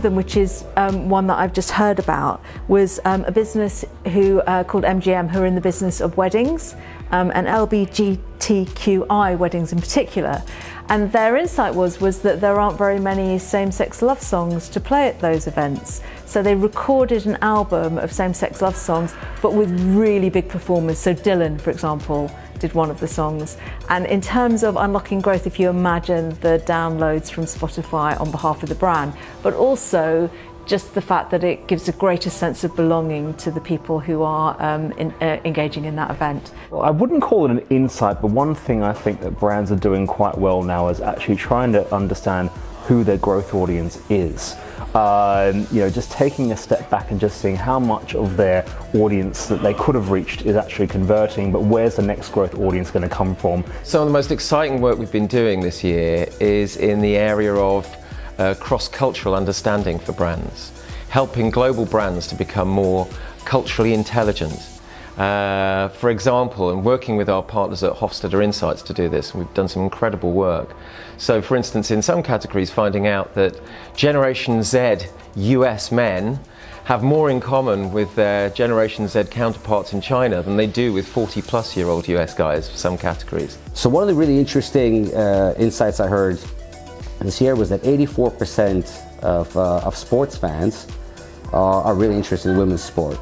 of them, which is one that I've just heard about, was a business called MGM, who are in the business of weddings, and LGBTQI weddings in particular. And their insight was that there aren't very many same-sex love songs to play at those events. So they recorded an album of same-sex love songs, but with really big performers. So Dylan, for example, did one of the songs. And in terms of unlocking growth, if you imagine the downloads from Spotify on behalf of the brand, but also just the fact that it gives a greater sense of belonging to the people who are engaging in that event. Well, I wouldn't call it an insight, but one thing I think that brands are doing quite well now is actually trying to understand who their growth audience is. Just taking a step back and just seeing how much of their audience that they could have reached is actually converting, but where's the next growth audience going to come from? Some of the most exciting work we've been doing this year is in the area of cross-cultural understanding for brands, helping global brands to become more culturally intelligent. For example, and working with our partners at Hofstadter Insights to do this, and we've done some incredible work. So for instance, in some categories, finding out that Generation Z US men have more in common with their Generation Z counterparts in China than they do with 40-plus-year-old US guys for some categories. So one of the really interesting insights I heard this year was that 84% of sports fans are really interested in women's sport,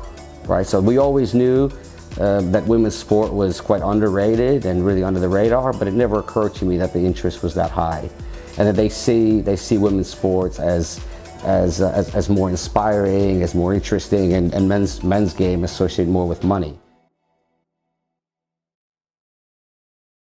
right? So we always knew that women's sport was quite underrated and really under the radar, but it never occurred to me that the interest was that high, and that they see women's sports as more inspiring, as more interesting, and men's game associated more with money.